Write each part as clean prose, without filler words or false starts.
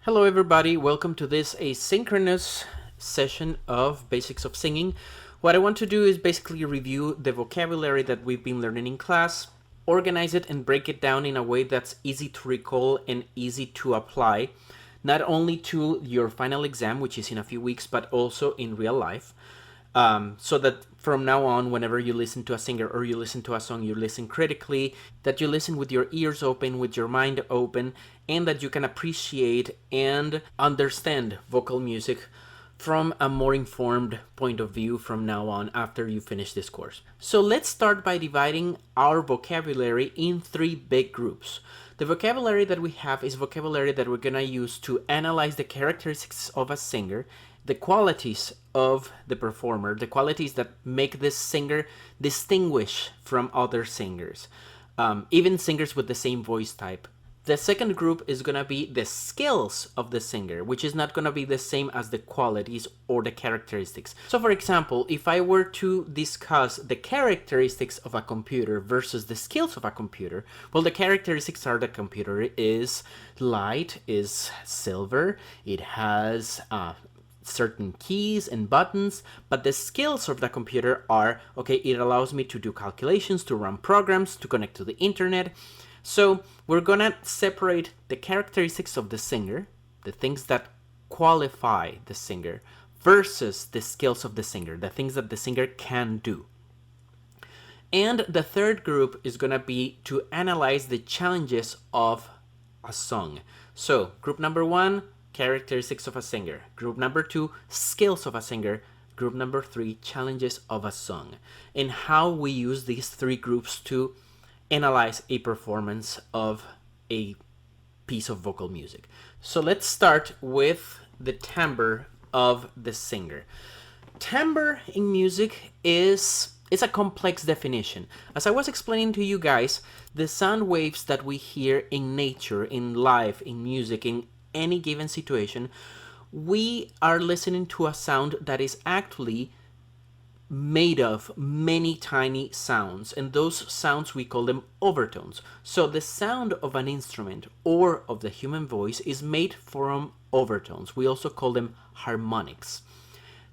Hello everybody, welcome to this asynchronous session of Basics of Singing. What I want to do is basically review the vocabulary that we've been learning in class, organize it and break it down in a way that's easy to recall and easy to apply, not only to your final exam, which is in a few weeks, but also in real life. So that from now on, whenever you listen to a singer or you listen to a song, you listen critically, that you listen with your ears open, with your mind open, and that you can appreciate and understand vocal music from a more informed point of view from now on after you finish this course. So let's start by dividing our vocabulary in three big groups. The vocabulary that we have is vocabulary that we're going to use to analyze the characteristics of a singer, the qualities of the performer, the qualities that make this singer distinguish from other singers, even singers with the same voice type. The second group is going to be the skills of the singer, which is not going to be the same as the qualities or the characteristics. So for example, if I were to discuss the characteristics of a computer versus the skills of a computer, well, the characteristics are the computer is light, is silver, it has certain keys and buttons, but the skills of the computer are, okay, it allows me to do calculations, to run programs, to connect to the internet. So we're gonna separate the characteristics of the singer, the things that qualify the singer, versus the skills of the singer, the things that the singer can do. And the third group is gonna be to analyze the challenges of a song. So group number one, characteristics of a singer. Group number two, skills of a singer. Group number three, challenges of a song. And how we use these three groups to analyze a performance of a piece of vocal music. So let's start with the timbre of the singer. Timbre in music is a complex definition. As I was explaining to you guys, the sound waves that we hear in nature, in life, in music, in any given situation, we are listening to a sound that is actually made of many tiny sounds, and those sounds we call them overtones. So the sound of an instrument or of the human voice is made from overtones. We also call them harmonics.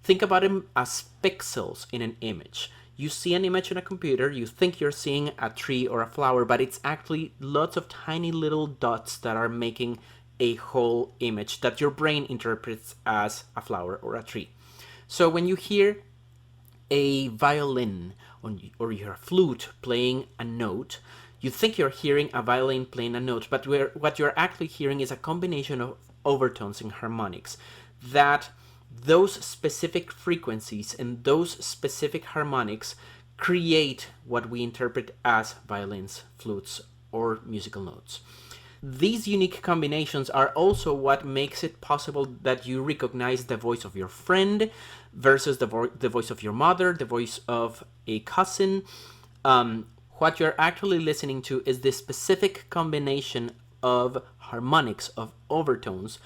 Think about them as pixels in an image. You see an image on a computer, you think you're seeing a tree or a flower, but it's actually lots of tiny little dots that are making a whole image that your brain interprets as a flower or a tree. So when you hear a violin or you hear a flute playing a note, you think you're hearing a violin playing a note, but what you're actually hearing is a combination of overtones and harmonics, that those specific frequencies and those specific harmonics create what we interpret as violins, flutes, or musical notes. These unique combinations are also what makes it possible that you recognize the voice of your friend versus the voice of your mother, the voice of a cousin. What you're actually listening to is this specific combination of harmonics, of overtones,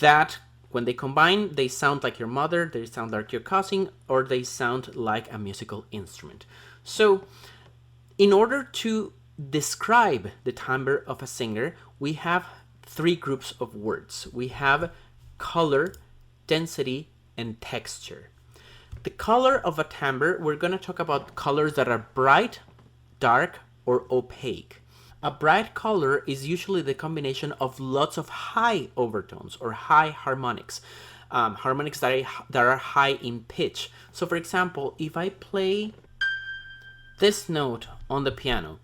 that when they combine, they sound like your mother, they sound like your cousin, or they sound like a musical instrument. So in order to describe the timbre of a singer, we have three groups of words. We have color, density, and texture. The color of a timbre, we're going to talk about colors that are bright, dark, or opaque. A bright color is usually the combination of lots of high overtones or high harmonics, harmonics that are high in pitch. So for example, if I play this note on the piano,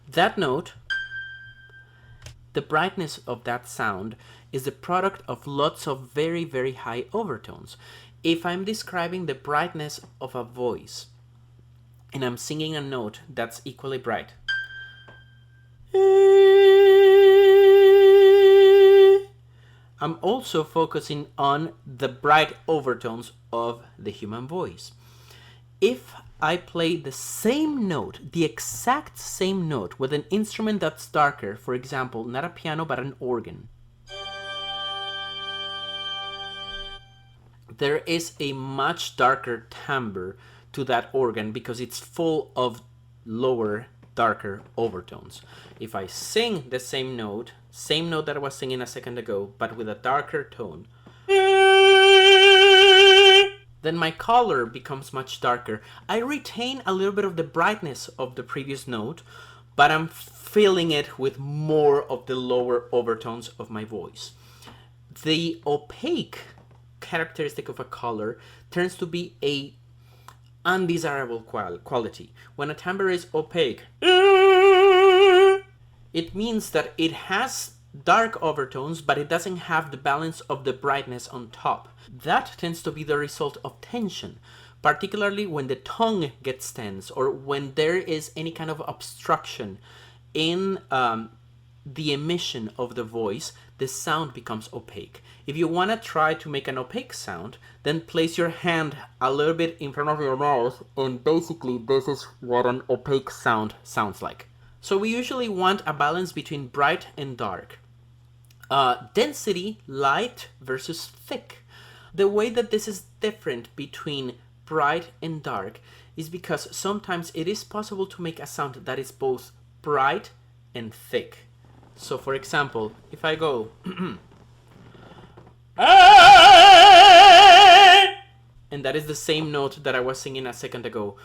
that note, the brightness of that sound is the product of lots of very, very high overtones. If I'm describing the brightness of a voice and I'm singing a note that's equally bright, I'm also focusing on the bright overtones of the human voice. If I play the same note, the exact same note, with an instrument that's darker, for example, not a piano but an organ, there is a much darker timbre to that organ because it's full of lower darker overtones. If I sing the same note that I was singing a second ago, but with a darker tone, then my color becomes much darker. I retain a little bit of the brightness of the previous note, but I'm filling it with more of the lower overtones of my voice. The opaque characteristic of a color tends to be a undesirable quality. When a timbre is opaque, it means that it has dark overtones, but it doesn't have the balance of the brightness on top. That tends to be the result of tension, particularly when the tongue gets tense or when there is any kind of obstruction in the emission of the voice. The sound becomes opaque. If you want to try to make an opaque sound, then place your hand a little bit in front of your mouth, and basically this is what an opaque sound sounds like. So we usually want a balance between bright and dark. Density, light versus thick. The way that this is different between bright and dark is because sometimes it is possible to make a sound that is both bright and thick. So for example, if I go and that is the same note that I was singing a second ago,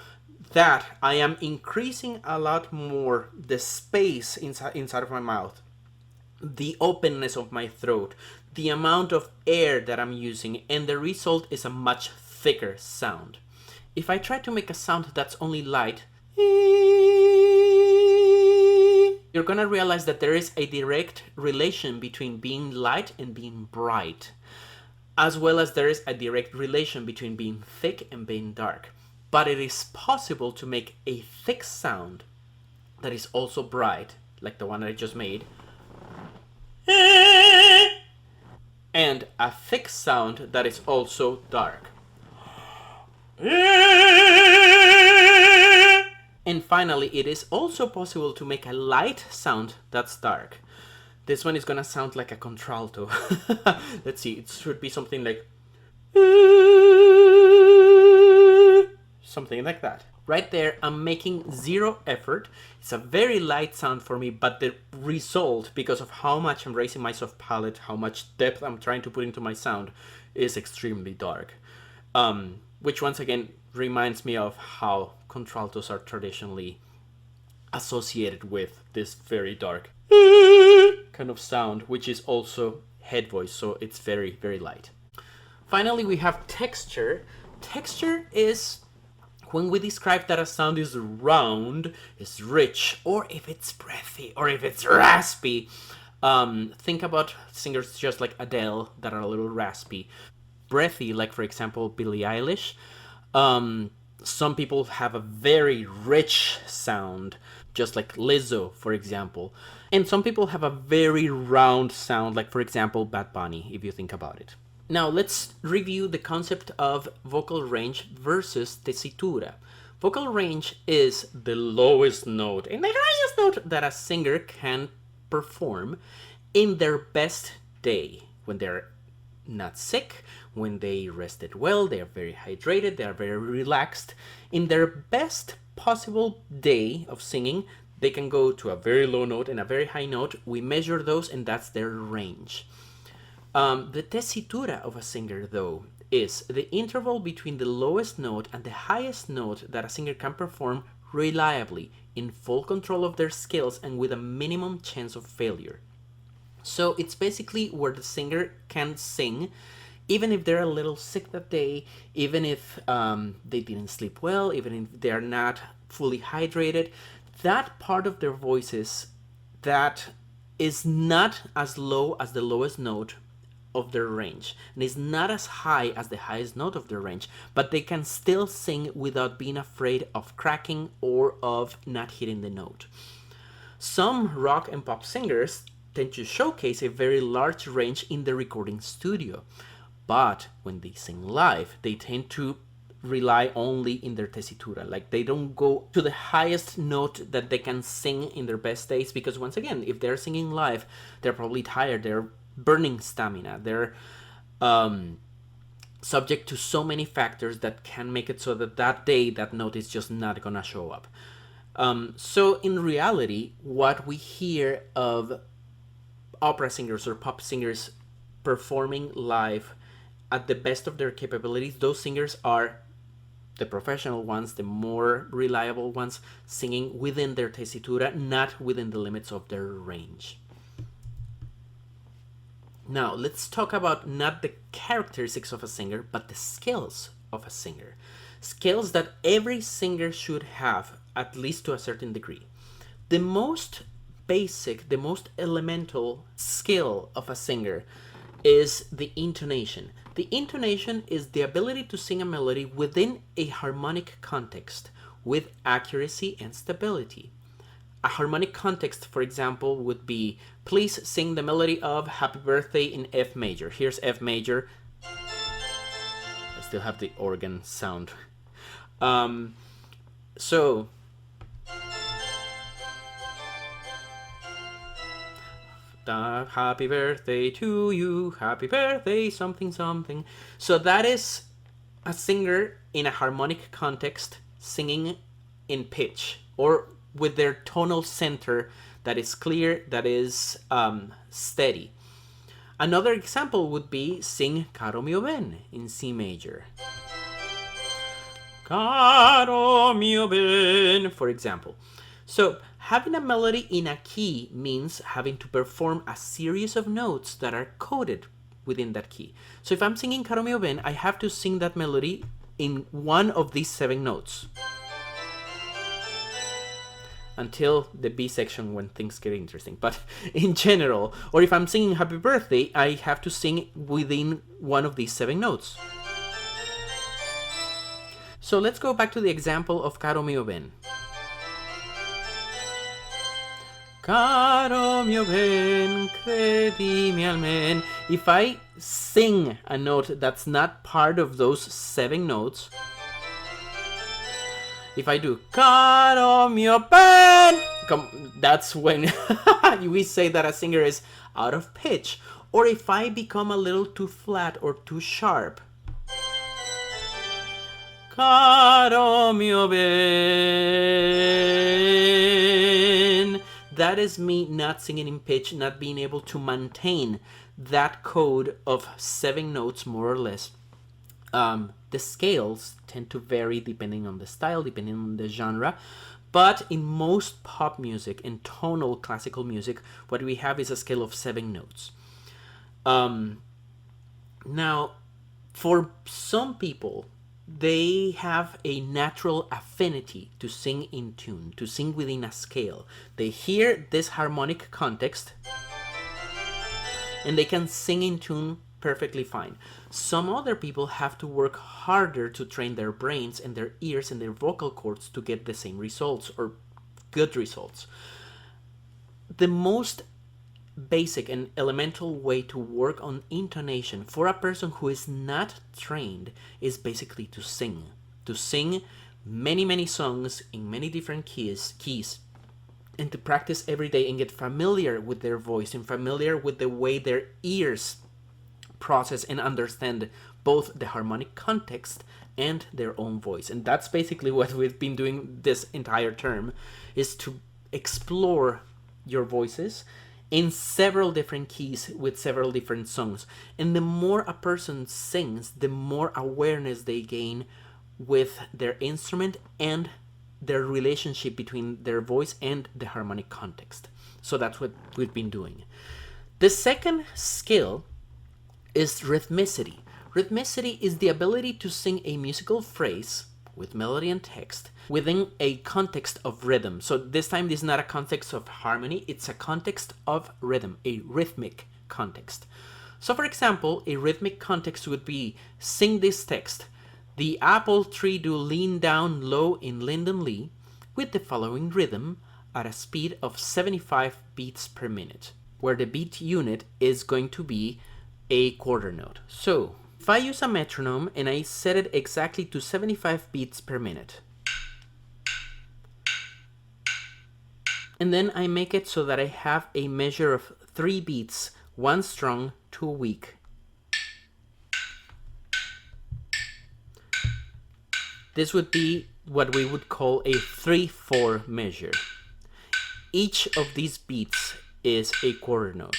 that I am increasing a lot more the space inside of my mouth, the openness of my throat, the amount of air that I'm using, and the result is a much thicker sound. If I try to make a sound that's only light, you're gonna realize that there is a direct relation between being light and being bright, as well as there is a direct relation between being thick and being dark. But it is possible to make a thick sound that is also bright, like the one that I just made, and a thick sound that is also dark. And finally, it is also possible to make a light sound that's dark. This one is gonna sound like a contralto. Let's see, it should be something like something like that. Right there, I'm making zero effort. It's a very light sound for me, but the result, because of how much I'm raising my soft palate, how much depth I'm trying to put into my sound, is extremely dark. Which once again reminds me of how contraltos are traditionally associated with this very dark kind of sound, which is also head voice, so it's very, very light. Finally, we have texture. Texture is when we describe that a sound is round, is rich, or if it's breathy, or if it's raspy. Think about singers just like Adele that are a little raspy. Breathy, like for example Billie Eilish. Some people have a very rich sound, just like Lizzo, for example. And some people have a very round sound, like for example Bad Bunny, if you think about it. Now let's review the concept of vocal range versus tessitura. Vocal range is the lowest note and the highest note that a singer can perform in their best day, when they're not sick, when they rested well, they are very hydrated, they are very relaxed. In their best possible day of singing, they can go to a very low note and a very high note. We measure those, and that's their range. The tessitura of a singer, though, is the interval between the lowest note and the highest note that a singer can perform reliably, in full control of their skills and with a minimum chance of failure. So it's basically where the singer can sing even if they're a little sick that day, even if they didn't sleep well, even if they're not fully hydrated. That part of their voices that is not as low as the lowest note of their range and is not as high as the highest note of their range, but they can still sing without being afraid of cracking or of not hitting the note. Some rock and pop singers tend to showcase a very large range in the recording studio, but when they sing live, they tend to rely only in their tessitura. Like, they don't go to the highest note that they can sing in their best days, because once again, if they're singing live, they're probably tired, they're burning stamina, they're subject to so many factors that can make it so that that day that note is just not gonna show up. So in reality, what we hear of opera singers or pop singers performing live at the best of their capabilities, those singers are the professional ones, the more reliable ones, singing within their tessitura, not within the limits of their range. Now, let's talk about not the characteristics of a singer, but the skills of a singer. Skills that every singer should have, at least to a certain degree. The most basic, the most elemental skill of a singer is the intonation. The intonation is the ability to sing a melody within a harmonic context with accuracy and stability. A harmonic context, for example, would be, please sing the melody of Happy Birthday in F major. Here's F major. I still have the organ sound. So happy birthday to you, happy birthday, something, something. So that is a singer in a harmonic context singing in pitch or with their tonal center that is clear, that is steady. Another example would be sing Caro mio ben in C major. Caro mio ben, for example. So having a melody in a key means having to perform a series of notes that are coded within that key. So if I'm singing Caro mio ben, I have to sing that melody in one of these 7 notes until the B section when things get interesting. But in general, or if I'm singing Happy Birthday, I have to sing within one of these 7 notes. So let's go back to the example of Caro mio ben. Caro mio ben, credimi almen. If I sing a note that's not part of those 7 notes, if I do Caro mio ben, that's when we say that a singer is out of pitch. Or if I become a little too flat or too sharp, Caro mio ben, that is me not singing in pitch, not being able to maintain that code of 7 notes more or less. The scales tend to vary depending on the style, depending on the genre, but in most pop music and tonal classical music, what we have is a scale of 7 notes. Now, for some people, they have a natural affinity to sing in tune, to sing within a scale. They hear this harmonic context and they can sing in tune perfectly fine. Some other people have to work harder to train their brains and their ears and their vocal cords to get the same results or good results. The most basic and elemental way to work on intonation for a person who is not trained is basically to sing many songs in many different keys and to practice every day and get familiar with their voice and familiar with the way their ears process and understand both the harmonic context and their own voice. And that's basically what we've been doing this entire term, is to explore your voices in several different keys with several different songs. And the more a person sings, the more awareness they gain with their instrument and their relationship between their voice and the harmonic context. So that's what we've been doing. The second skill is rhythmicity. Rhythmicity is the ability to sing a musical phrase with melody and text within a context of rhythm. So this time this is not a context of harmony, it's a context of rhythm, a rhythmic context. So for example, a rhythmic context would be, sing this text: the apple tree do lean down low in Linden Lee with the following rhythm at a speed of 75 beats per minute, where the beat unit is going to be a quarter note. So if I use a metronome and I set it exactly to 75 beats per minute, and then I make it so that I have a measure of 3 beats, 1 strong, 2 weak. This would be what we would call a 3/4 measure. Each of these beats is a quarter note.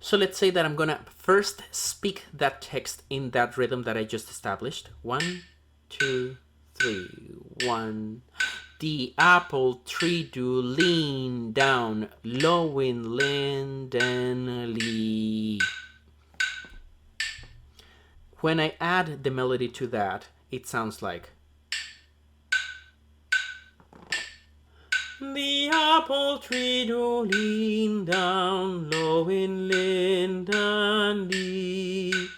So let's say that I'm gonna first speak that text in that rhythm that I just established. 1, 2, 3, 1. The apple tree do lean down, low in linden lee. When I add the melody to that, it sounds like the apple tree do lean down, low in linden lee.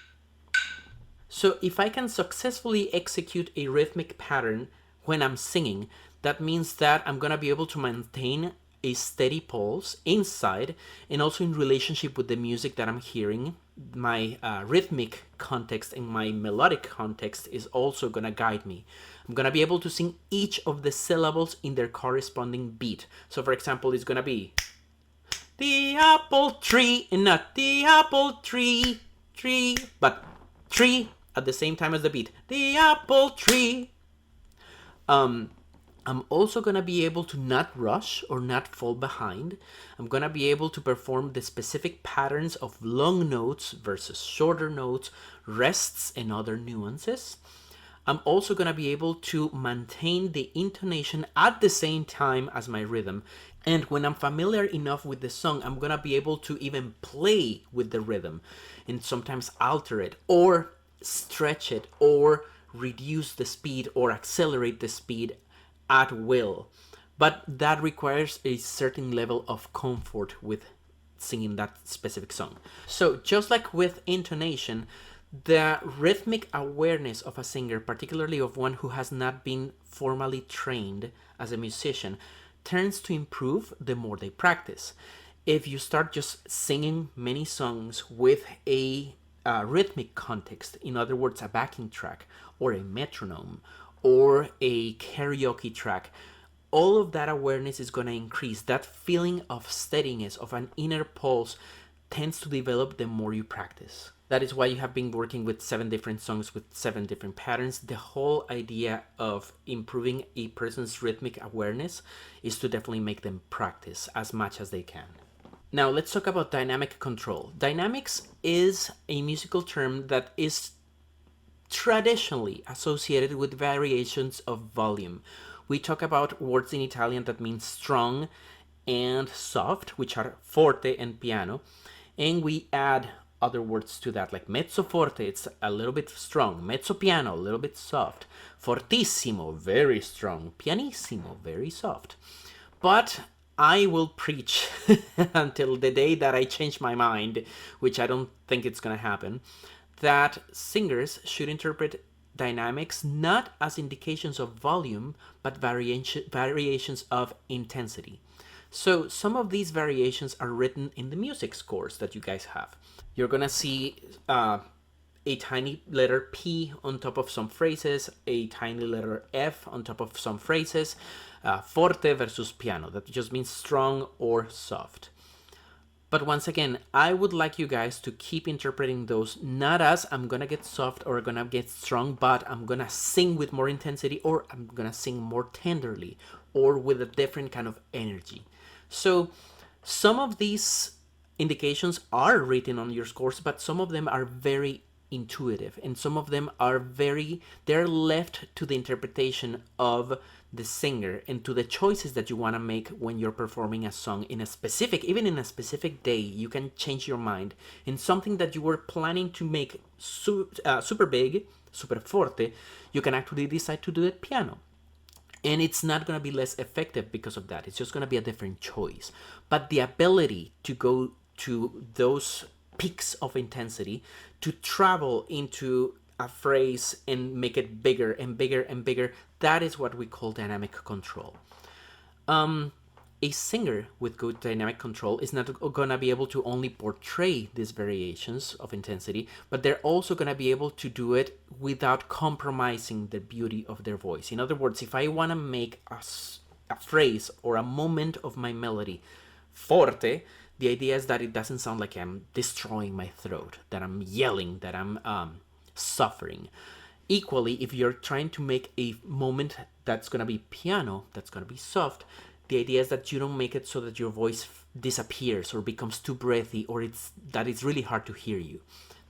So if I can successfully execute a rhythmic pattern when I'm singing, that means that I'm gonna be able to maintain a steady pulse inside and also in relationship with the music that I'm hearing. My rhythmic context and my melodic context is also gonna guide me. I'm gonna be able to sing each of the syllables in their corresponding beat. So for example, it's gonna be the apple tree and not the apple tree, but tree at the same time as the beat. The apple tree. I'm also gonna be able to not rush or not fall behind. I'm gonna be able to perform the specific patterns of long notes versus shorter notes, rests, and other nuances. I'm also gonna be able to maintain the intonation at the same time as my rhythm. And when I'm familiar enough with the song, I'm gonna be able to even play with the rhythm and sometimes alter it or stretch it or reduce the speed or accelerate the speed at will. But that requires a certain level of comfort with singing that specific song. So just like with intonation, the rhythmic awareness of a singer, particularly of one who has not been formally trained as a musician, tends to improve the more they practice. If you start just singing many songs with a rhythmic context, in other words, a backing track or a metronome or a karaoke track, all of that awareness is going to increase. That feeling of steadiness, of an inner pulse, tends to develop the more you practice. That is why you have been working with 7 different songs with 7 different patterns. The whole idea of improving a person's rhythmic awareness is to definitely make them practice as much as they can. Now let's talk about dynamic control. Dynamics is a musical term that is traditionally associated with variations of volume. We talk about words in Italian that mean strong and soft, which are forte and piano, and we add other words to that, like mezzo forte, it's a little bit strong, mezzo piano, a little bit soft, fortissimo, very strong, pianissimo, very soft. But I will preach until the day that I change my mind, which I don't think it's gonna happen, that singers should interpret dynamics not as indications of volume, but variations of intensity. So some of these variations are written in the music scores that you guys have. You're gonna see a tiny letter P on top of some phrases, a tiny letter F on top of some phrases, forte versus piano. That just means strong or soft. But once again, I would like you guys to keep interpreting those not as I'm gonna get soft or gonna get strong, but I'm gonna sing with more intensity or I'm gonna sing more tenderly or with a different kind of energy. So some of these indications are written on your scores, but some of them are very intuitive and some of them are they're left to the interpretation of the singer and to the choices that you want to make when you're performing a song in a specific, even in a specific day. You can change your mind in something that you were planning to make super big, super forte. You can actually decide to do it piano, and it's not going to be less effective because of that. It's just going to be a different choice. But the ability to go to those peaks of intensity, to travel into a phrase and make it bigger and bigger and bigger, that is what we call dynamic control. A singer with good dynamic control is not going to be able to only portray these variations of intensity, but they're also going to be able to do it without compromising the beauty of their voice. In other words, if I want to make a phrase or a moment of my melody forte, the idea is that it doesn't sound like I'm destroying my throat, that I'm yelling, that I'm suffering. Equally, if you're trying to make a moment that's going to be piano, that's going to be soft, the idea is that you don't make it so that your voice disappears or becomes too breathy, or it's really hard to hear you.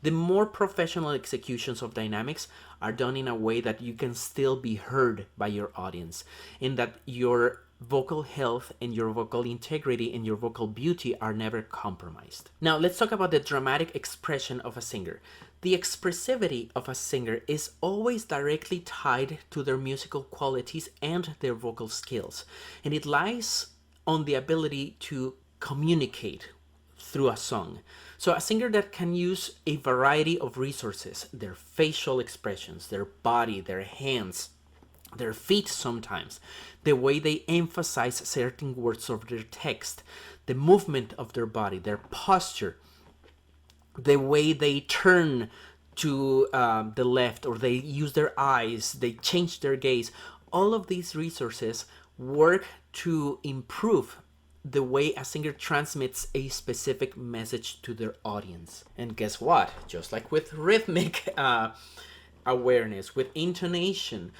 The more professional executions of dynamics are done in a way that you can still be heard by your audience, in that your vocal health and your vocal integrity and your vocal beauty are never compromised. Now, let's talk about the dramatic expression of a singer. The expressivity of a singer is always directly tied to their musical qualities and their vocal skills, and it lies on the ability to communicate through a song. So a singer that can use a variety of resources, their facial expressions, their body, their hands, their feet sometimes, the way they emphasize certain words of their text, the movement of their body, their posture, the way they turn to the left, or they use their eyes, they change their gaze. All of these resources work to improve the way a singer transmits a specific message to their audience. And guess what? Just like with rhythmic awareness, with intonation,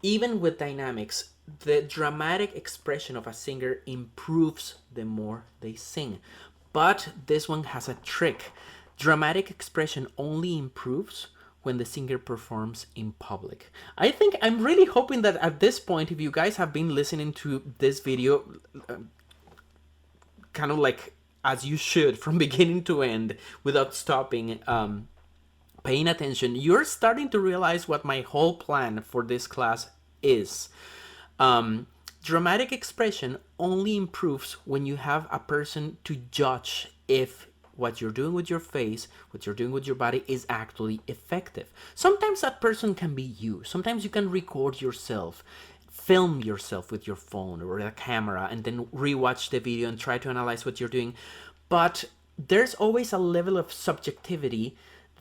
even with dynamics, the dramatic expression of a singer improves the more they sing. But this one has a trick. Dramatic expression only improves when the singer performs in public. I'm really hoping that at this point, if you guys have been listening to this video, kind of like as you should from beginning to end without stopping, paying attention, you're starting to realize what my whole plan for this class is. Dramatic expression only improves when you have a person to judge if what you're doing with your face, what you're doing with your body is actually effective. Sometimes that person can be you. Sometimes you can record yourself, film yourself with your phone or a camera, and then rewatch the video and try to analyze what you're doing. But there's always a level of subjectivity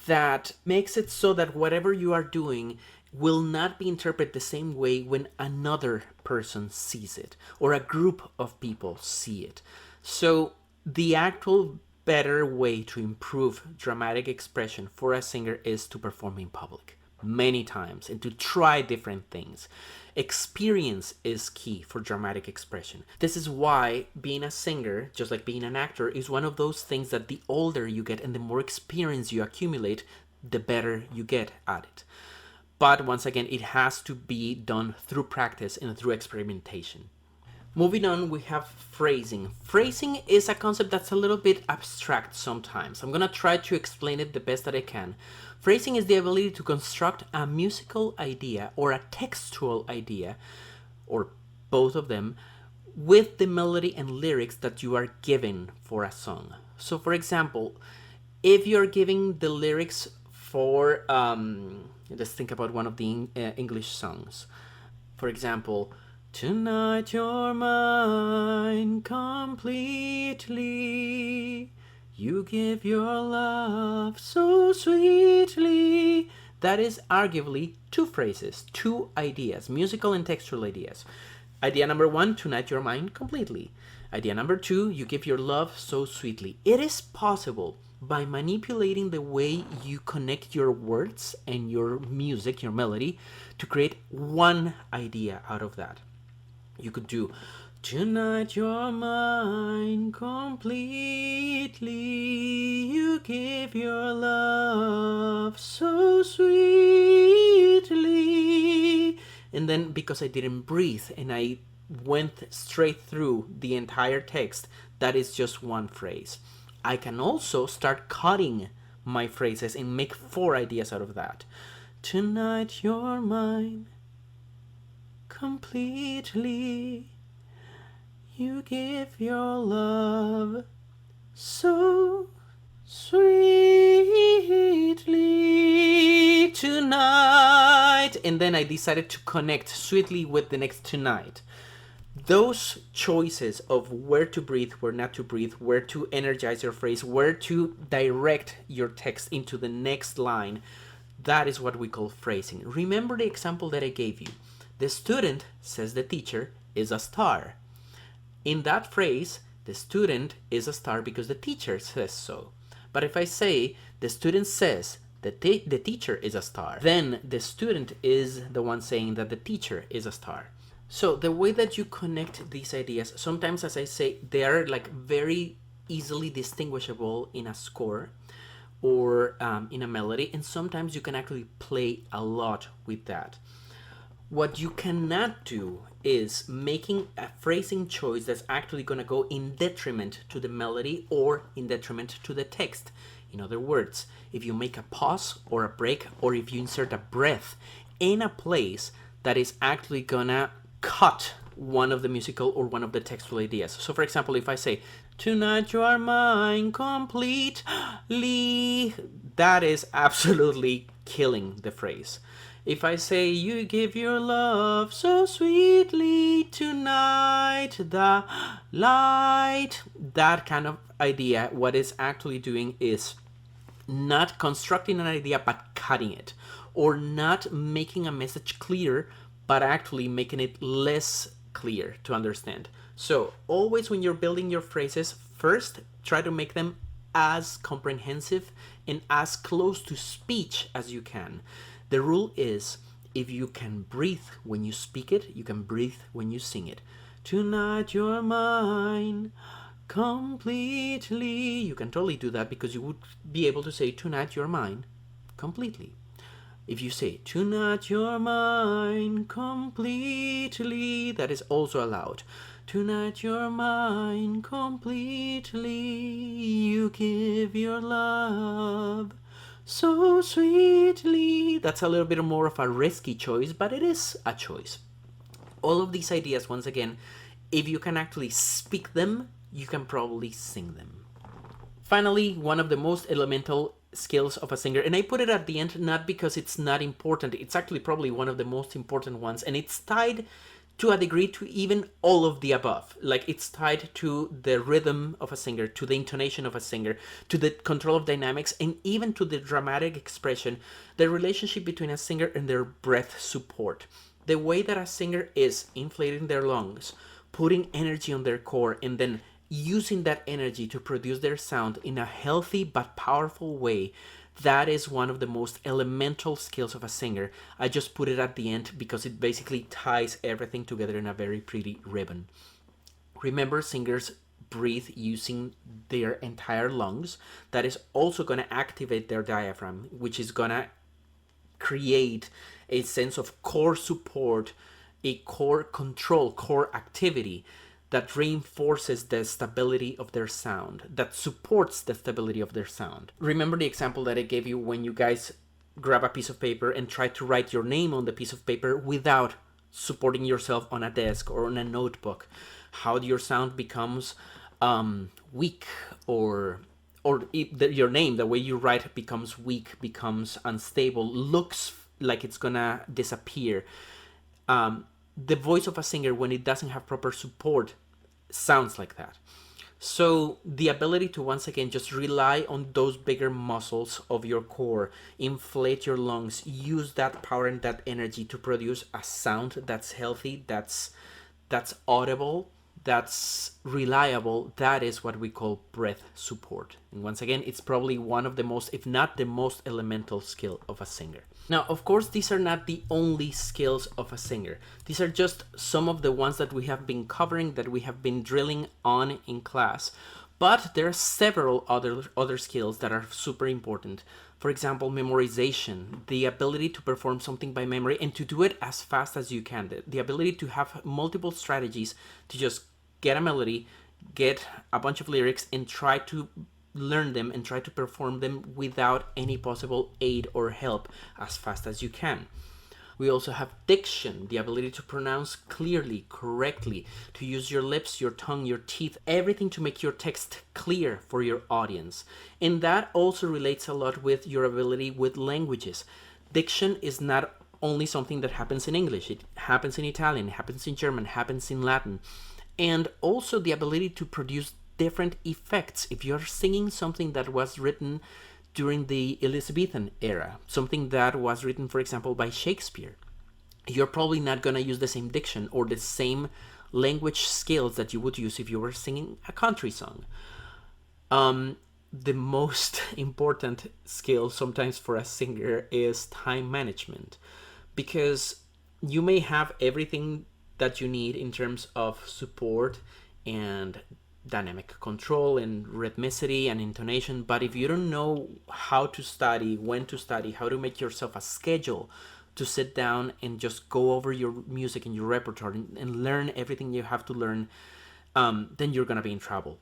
that makes it so that whatever you are doing will not be interpreted the same way when another person sees it or a group of people see it. So the actual better way to improve dramatic expression for a singer is to perform in public many times and to try different things. Experience is key for dramatic expression. This is why being a singer, just like being an actor, is one of those things that the older you get and the more experience you accumulate, the better you get at it. But once again, it has to be done through practice and through experimentation. Moving on, we have phrasing. Phrasing is a concept that's a little bit abstract sometimes. I'm going to try to explain it the best that I can. Phrasing is the ability to construct a musical idea or a textual idea, or both of them, with the melody and lyrics that you are given for a song. So for example, if you're giving the lyrics for, let's think about one of the English songs. For example, tonight you're mine completely. You give your love so sweetly. That is arguably two phrases, two ideas, musical and textual ideas. Idea number one, tonight you're mine completely. Idea number two, you give your love so sweetly. It is possible by manipulating the way you connect your words and your music, your melody, to create one idea out of that. You could do, tonight you're mine completely, you give your love so sweetly. And then because I didn't breathe and I went straight through the entire text, that is just one phrase. I can also start cutting my phrases and make four ideas out of that. Tonight you're mine completely, you give your love so sweetly tonight. And then I decided to connect sweetly with the next tonight. Those choices of where to breathe, where not to breathe, where to energize your phrase, where to direct your text into the next line, that is what we call phrasing. Remember the example that I gave you. The student, says the teacher, is a star. In that phrase, the student is a star because the teacher says so. But if I say, the student says the teacher is a star. Then the student is the one saying that the teacher is a star. So the way that you connect these ideas, sometimes, as I say, they are like very easily distinguishable in a score or in a melody, and sometimes you can actually play a lot with that. What you cannot do is making a phrasing choice that's actually going to go in detriment to the melody or in detriment to the text. In other words, if you make a pause or a break, or if you insert a breath in a place that is actually gonna cut one of the musical or one of the textual ideas. So for example, if I say, tonight you are mine completely, that is absolutely killing the phrase. If I say, you give your love so sweetly tonight, the light, that kind of idea, what it's actually doing is not constructing an idea but cutting it, or not making a message clear but actually making it less clear to understand. So always when you're building your phrases, first try to make them as comprehensive and as close to speech as you can. The rule is, if you can breathe when you speak it, you can breathe when you sing it. Tonight you're mine completely. You can totally do that because you would be able to say, tonight you're mine completely. If you say, tonight you're mine completely, that is also allowed. Tonight you're mine completely, you give your love so sweetly. That's a little bit more of a risky choice, but it is a choice. All of these ideas, once again, if you can actually speak them, you can probably sing them. Finally, one of the most elemental skills of a singer, and I put it at the end not because it's not important, it's actually probably one of the most important ones, and it's tied to a degree to even all of the above. Like, it's tied to the rhythm of a singer, to the intonation of a singer, to the control of dynamics, and even to the dramatic expression, the relationship between a singer and their breath support. The way that a singer is inflating their lungs, putting energy on their core, and then using that energy to produce their sound in a healthy but powerful way, that is one of the most elemental skills of a singer. I just put it at the end because it basically ties everything together in a very pretty ribbon. Remember, singers breathe using their entire lungs. That is also going to activate their diaphragm, which is going to create a sense of core support, a core control, core activity that reinforces the stability of their sound, that supports the stability of their sound. Remember the example that I gave you when you guys grab a piece of paper and try to write your name on the piece of paper without supporting yourself on a desk or on a notebook. How your sound becomes weak, or your name, the way you write, becomes weak, becomes unstable, looks like it's gonna disappear. The voice of a singer, when it doesn't have proper support, sounds like that. So the ability to once again just rely on those bigger muscles of your core, inflate your lungs, use that power and that energy to produce a sound that's healthy, that's audible, that's reliable, that is what we call breath support. And once again, it's probably one of the most, if not the most elemental skill of a singer. Now, of course, these are not the only skills of a singer. These are just some of the ones that we have been covering, that we have been drilling on in class. But there are several other skills that are super important. For example, memorization, the ability to perform something by memory and to do it as fast as you can. The ability to have multiple strategies to just get a melody, get a bunch of lyrics, and try to learn them and try to perform them without any possible aid or help as fast as you can. We also have diction, the ability to pronounce clearly, correctly, to use your lips, your tongue, your teeth, everything to make your text clear for your audience. And that also relates a lot with your ability with languages. Diction is not only something that happens in English, it happens in Italian, it happens in German, it happens in Latin. And also the ability to produce different effects. If you're singing something that was written during the Elizabethan era, something that was written, for example, by Shakespeare, you're probably not going to use the same diction or the same language skills that you would use if you were singing a country song. the most important skill sometimes for a singer is time management, because you may have everything that you need in terms of support and dynamic control and rhythmicity and intonation, but if you don't know how to study, when to study, how to make yourself a schedule to sit down and just go over your music and your repertoire and learn everything you have to learn, then you're gonna be in trouble.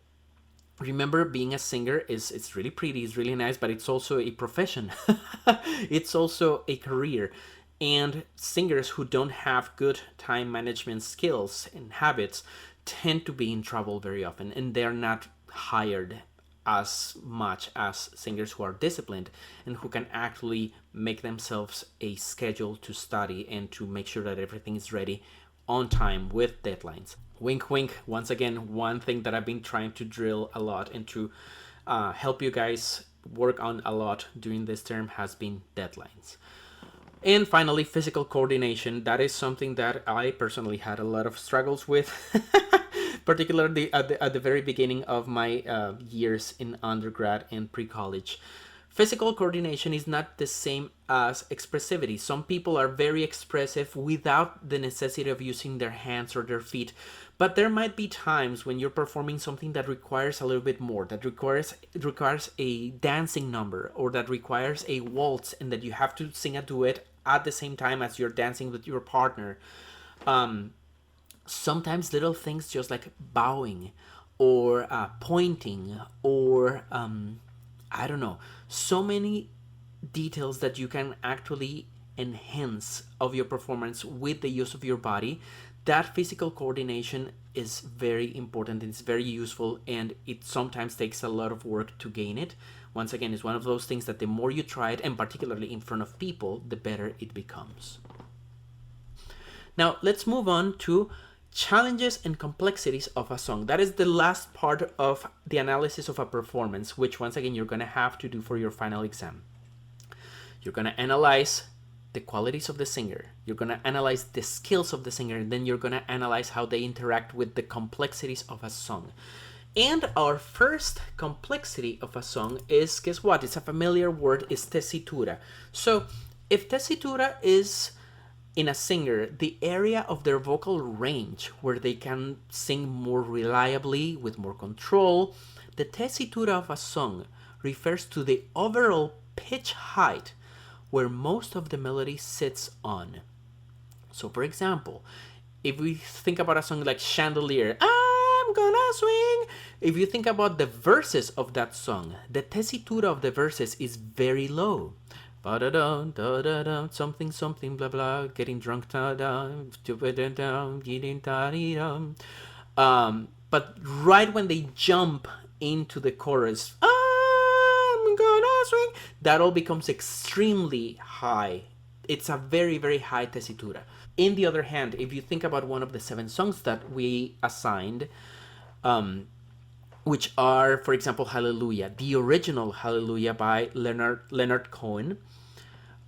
Remember, being a singer is, it's really pretty, it's really nice, but it's also a profession. It's also a career. And singers who don't have good time management skills and habits tend to be in trouble very often, and they're not hired as much as singers who are disciplined and who can actually make themselves a schedule to study and to make sure that everything is ready on time with deadlines. Wink, wink. Once again, one thing that I've been trying to drill a lot and to help you guys work on a lot during this term has been deadlines. And finally, physical coordination. That is something that I personally had a lot of struggles with, particularly at the very beginning of my years in undergrad and pre-college. Physical coordination is not the same as expressivity. Some people are very expressive without the necessity of using their hands or their feet, but there might be times when you're performing something that requires a little bit more, that requires a dancing number, or that requires a waltz, and that you have to sing a duet at the same time as you're dancing with your partner. Sometimes little things just like bowing or pointing or I don't know, so many details that you can actually enhance of your performance with the use of your body. That physical coordination is very important and it's very useful, and it sometimes takes a lot of work to gain it. Once again, it's one of those things that the more you try it, and particularly in front of people, the better it becomes. Now let's move on to challenges and complexities of a song. That is the last part of the analysis of a performance, which once again you're going to have to do for your final exam. You're going to analyze the qualities of the singer, you're going to analyze the skills of the singer, and then you're going to analyze how they interact with the complexities of a song. And our first complexity of a song is, guess what? It's a familiar word, is tessitura. So if tessitura is in a singer the area of their vocal range where they can sing more reliably with more control, the tessitura of a song refers to the overall pitch height where most of the melody sits on. So for example, if we think about a song like Chandelier, I'm gonna swing, if you think about the verses of that song, the tessitura of the verses is very low. Ba-da-dum, da-da-dum, something, something, blah, blah, getting drunk, da-dum, da-da-dum, getting da-dee-dum. But right when they jump into the chorus, I'm gonna swing, that all becomes extremely high. It's a very, very high tessitura. In the other hand, if you think about one of the 7 songs that we assigned, which are, for example, Hallelujah, the original Hallelujah by Leonard Cohen.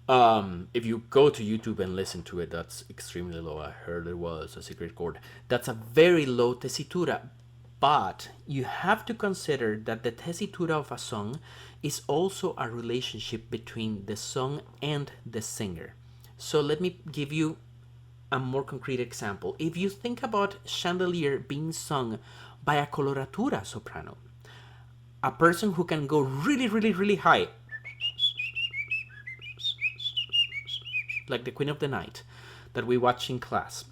If you go to YouTube and listen to it, that's extremely low. I heard it was a secret chord. That's a very low tessitura. But you have to consider that the tessitura of a song is also a relationship between the song and the singer. So let me give you a more concrete example. If you think about Chandelier being sung by a coloratura soprano, a person who can go really, really, really high, like the Queen of the Night that we watch in class,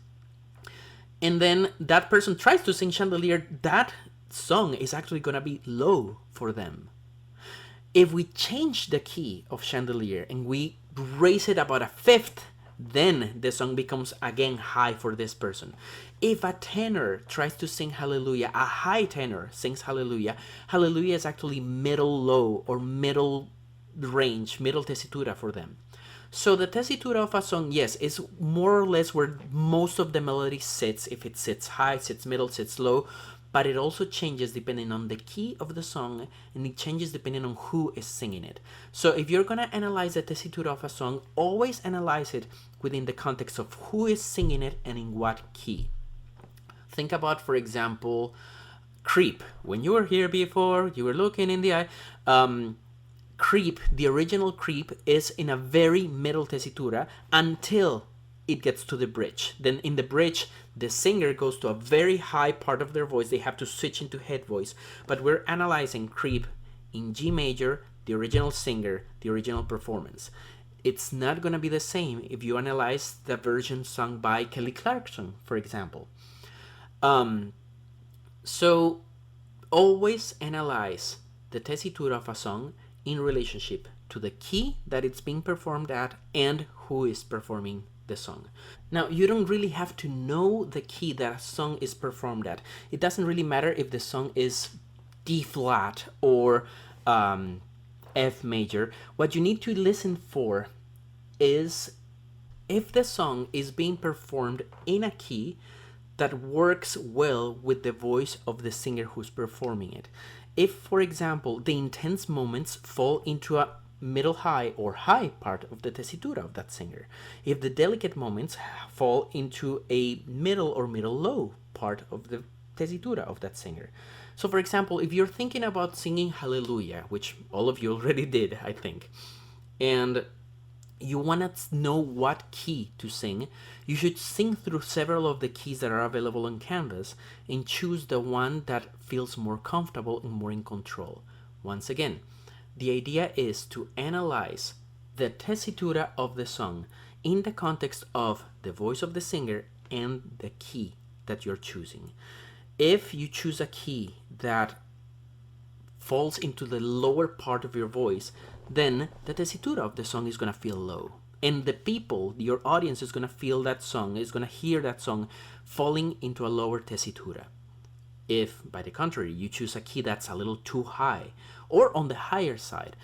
and then that person tries to sing Chandelier, that song is actually going to be low for them. If we change the key of Chandelier and we raise it about a fifth, then the song becomes again high for this person. If a tenor tries to sing Hallelujah, a high tenor sings Hallelujah, Hallelujah is actually middle low or middle range, middle tessitura for them. So the tessitura of a song, yes, is more or less where most of the melody sits. If it sits high, sits middle, sits low, but it also changes depending on the key of the song, and it changes depending on who is singing it. So if you're going to analyze the tessitura of a song, always analyze it within the context of who is singing it and in what key. Think about, for example, Creep. When you were here before, you were looking in the eye. Creep, the original Creep, is in a very middle tessitura until it gets to the bridge. Then in the bridge, the singer goes to a very high part of their voice. They have to switch into head voice. But we're analyzing Creep in G major, the original singer, the original performance. It's not going to be the same if you analyze the version sung by Kelly Clarkson, for example. So always analyze the tessitura of a song in relationship to the key that it's being performed at and who is performing the song. Now, you don't really have to know the key that a song is performed at. It doesn't really matter if the song is D flat or F major. What you need to listen for is if the song is being performed in a key that works well with the voice of the singer who's performing it. If, for example, the intense moments fall into a middle high or high part of the tessitura of that singer. If the delicate moments fall into a middle or middle low part of the tessitura of that singer. So, for example, if you're thinking about singing Hallelujah, which all of you already did, I think, and you want to know what key to sing, you should sing through several of the keys that are available on Canvas and choose the one that feels more comfortable and more in control. Once again, the idea is to analyze the tessitura of the song in the context of the voice of the singer and the key that you're choosing. If you choose a key that falls into the lower part of your voice, then the tessitura of the song is going to feel low. And the people, your audience, is going to feel that song, is going to hear that song falling into a lower tessitura. If, by the contrary, you choose a key that's a little too high or on the higher side,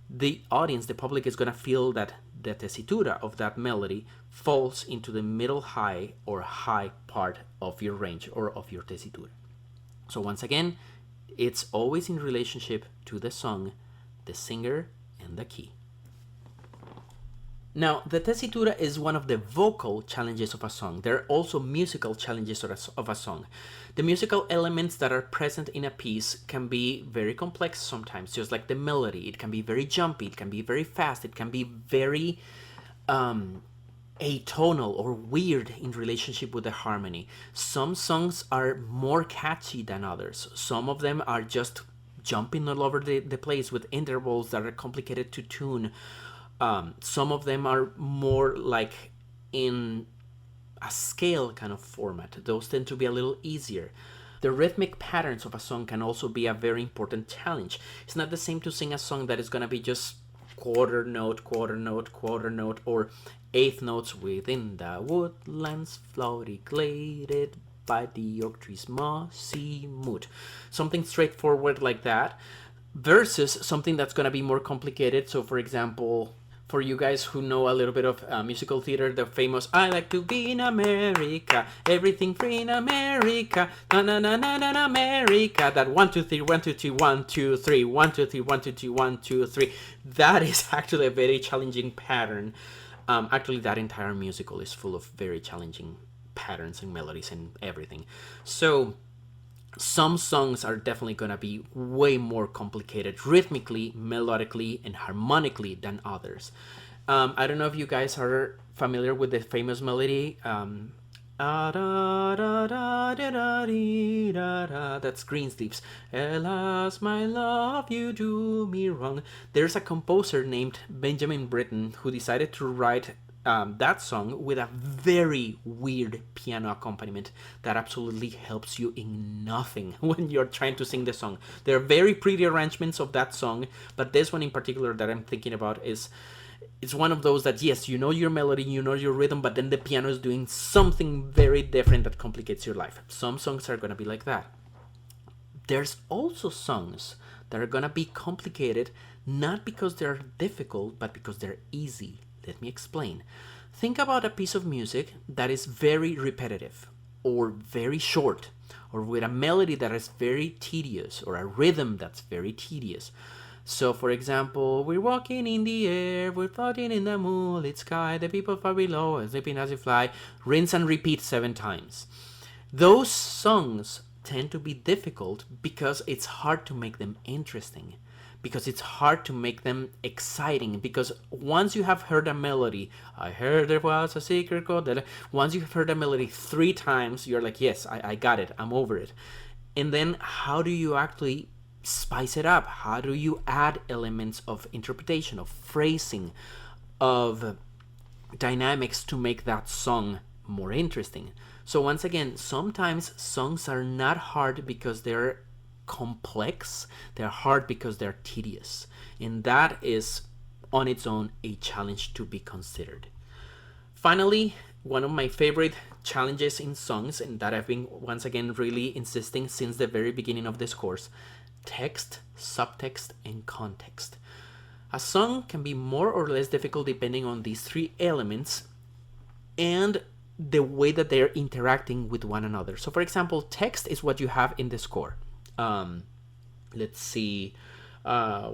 the audience, the public, is going to feel that the tessitura of that melody falls into the middle high or high part of your range or of your tessitura. So once again, it's always in relationship to the song, the singer, and the key. Now, the tessitura is one of the vocal challenges of a song. There are also musical challenges of a song. The musical elements that are present in a piece can be very complex sometimes, just like the melody. It can be very jumpy, it can be very fast, it can be very atonal or weird in relationship with the harmony. Some songs are more catchy than others. Some of them are just jumping all over the place with intervals that are complicated to tune. Some of them are more like in a scale kind of format. Those tend to be a little easier. The rhythmic patterns of a song can also be a very important challenge. It's not the same to sing a song that is going to be just quarter note, quarter note, quarter note, or eighth notes within the woodlands, flowery gladed by the oak tree's mossy mood. Something straightforward like that versus something that's going to be more complicated. So, for example, for you guys who know a little bit of musical theater, the famous "I like to be in America, everything free in America, na na na na na America." That 1 2 3 1 2 2 1 2 3 1 2 3 1 2 2 1 2 3. That is actually a very challenging pattern. Actually, that entire musical is full of very challenging patterns and melodies and everything. So some songs are definitely going to be way more complicated rhythmically, melodically, and harmonically than others. I don't know if you guys are familiar with the famous melody. That's Greensleeves. Alas, my love, you do me wrong. There's a composer named Benjamin Britten who decided to write that song with a very weird piano accompaniment that absolutely helps you in nothing when you're trying to sing the song. There are very pretty arrangements of that song, but this one in particular that I'm thinking about is it's one of those that, yes, you know your melody, you know your rhythm, but then the piano is doing something very different that complicates your life. Some songs are going to be like that. There's also songs that are going to be complicated not because they're difficult, but because they're easy. Let me explain. Think about a piece of music that is very repetitive or very short, or with a melody that is very tedious, or a rhythm that's very tedious. So, for example, we're walking in the air, we're floating in the moonlit sky, the people far below are sleeping as we fly, rinse and repeat 7 times. Those songs tend to be difficult because it's hard to make them interesting, because it's hard to make them exciting. Because once you have heard a melody, I heard there was a secret code. Once you have heard a melody 3 times, you're like, yes, I got it, I'm over it. And then how do you actually spice it up? How do you add elements of interpretation, of phrasing, of dynamics to make that song more interesting? So once again, sometimes songs are not hard because they're complex, they're hard because they're tedious, and that is on its own a challenge to be considered. Finally, one of my favorite challenges in songs, and that I've been once again really insisting since the very beginning of this course: text, subtext, and context. A song can be more or less difficult depending on these 3 elements and the way that they're interacting with one another. So for example, text is what you have in the score. Let's see.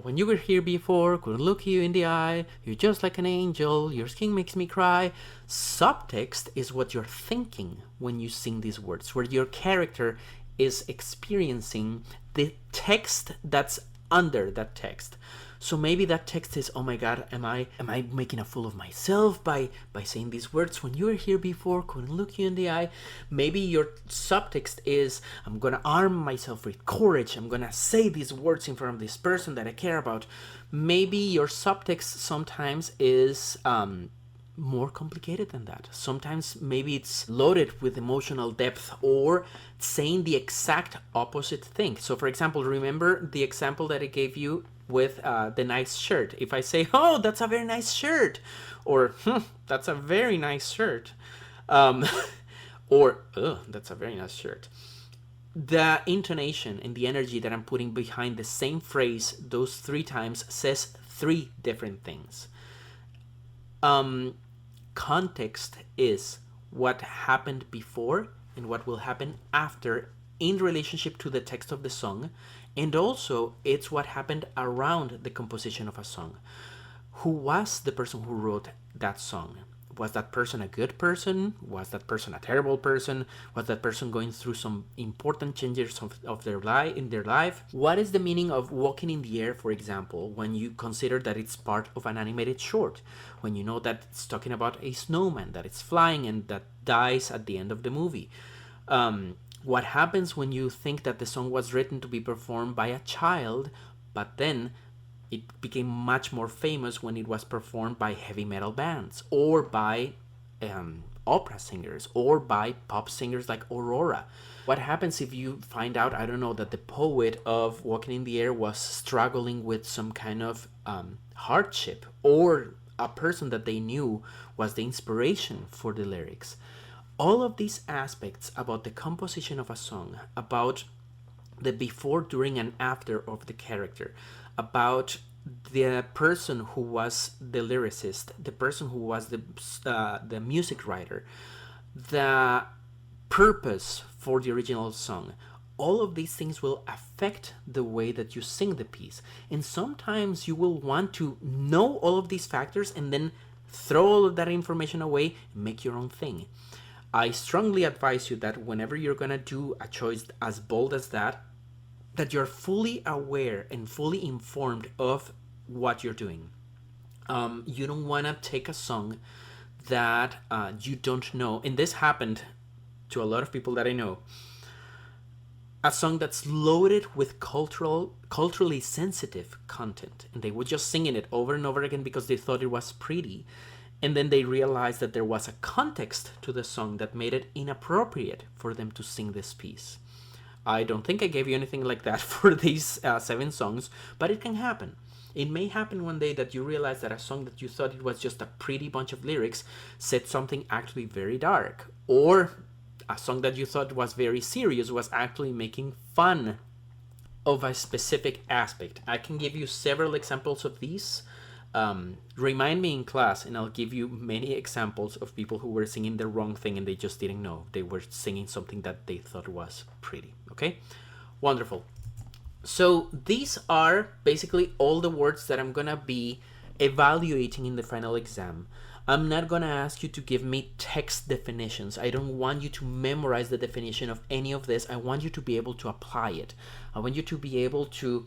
When you were here before, couldn't look you in the eye, you're just like an angel, your skin makes me cry. Subtext is what you're thinking when you sing these words, where your character is experiencing the text that's under that text. So maybe that text is, oh my god, am I making a fool of myself by saying these words? When you were here before, couldn't look you in the eye. Maybe your subtext is, I'm gonna arm myself with courage, I'm gonna say these words in front of this person that I care about. Maybe your subtext sometimes is more complicated than that. Sometimes maybe it's loaded with emotional depth or saying the exact opposite thing. So for example, remember the example that I gave you with the nice shirt. If I say, oh, that's a very nice shirt, or that's a very nice shirt, or that's a very nice shirt, the intonation and the energy that I'm putting behind the same phrase those 3 times says 3 different things. Context is what happened before and what will happen after in relationship to the text of the song, and also it's what happened around the composition of a song. Who was the person who wrote that song? Was that person a good person? Was that person a terrible person? Was that person going through some important changes of their life in their life? What is the meaning of Walking in the Air, for example, when you consider that it's part of an animated short? When you know that it's talking about a snowman, that it's flying and that dies at the end of the movie? What happens when you think that the song was written to be performed by a child, but then it became much more famous when it was performed by heavy metal bands or by opera singers or by pop singers like Aurora? What happens if you find out, I don't know, that the poet of Walking in the Air was struggling with some kind of hardship, or a person that they knew was the inspiration for the lyrics? All of these aspects about the composition of a song, about the before, during, and after of the character, about the person who was the lyricist, the person who was the music writer, the purpose for the original song, all of these things will affect the way that you sing the piece. And sometimes you will want to know all of these factors and then throw all of that information away and make your own thing. I strongly advise you that whenever you're gonna do a choice as bold as that you're fully aware and fully informed of what you're doing. You don't want to take a song that you don't know, and this happened to a lot of people that I know. A song that's loaded with culturally sensitive content, and they were just singing it over and over again because they thought it was pretty, and then they realized that there was a context to the song that made it inappropriate for them to sing this piece. I don't think I gave you anything like that for these 7 songs, but it can happen. It may happen one day that you realize that a song that you thought it was just a pretty bunch of lyrics said something actually very dark, or a song that you thought was very serious was actually making fun of a specific aspect. I can give you several examples of these. Remind me in class and I'll give you many examples of people who were singing the wrong thing and they just didn't know. They were singing something that they thought was pretty. Okay? Wonderful. So these are basically all the words that I'm gonna be evaluating in the final exam. I'm not gonna ask you to give me text definitions. I don't want you to memorize the definition of any of this. I want you to be able to apply it. I want you to be able to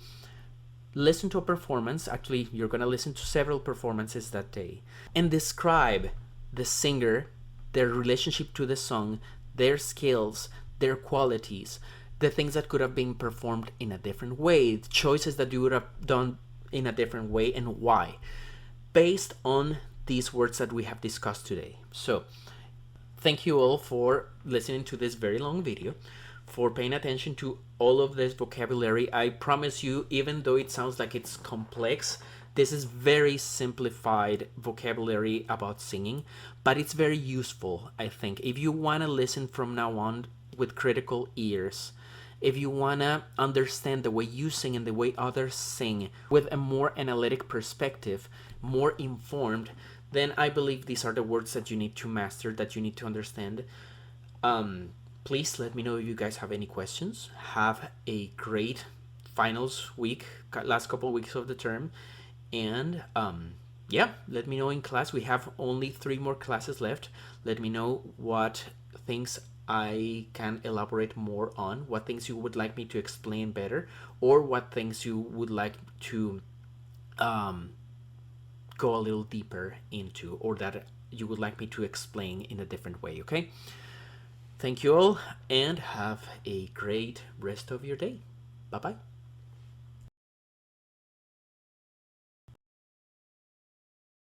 listen to a performance. Actually, you're gonna listen to several performances that day and describe the singer, their relationship to the song, their skills, their qualities, the things that could have been performed in a different way, choices that you would have done in a different way, and why, based on these words that we have discussed today. So, thank you all for listening to this very long video, for paying attention to all of this vocabulary. I promise you, even though it sounds like it's complex, this is very simplified vocabulary about singing, but it's very useful, I think. If you want to listen from now on with critical ears, if you want to understand the way you sing and the way others sing with a more analytic perspective, more informed, then I believe these are the words that you need to master, that you need to understand. Please let me know if you guys have any questions. Have a great finals week, last couple weeks of the term. And yeah, let me know in class. We have only 3 more classes left. Let me know what things I can elaborate more on, what things you would like me to explain better, or what things you would like to go a little deeper into, or that you would like me to explain in a different way, okay? Thank you all, and have a great rest of your day. Bye-bye.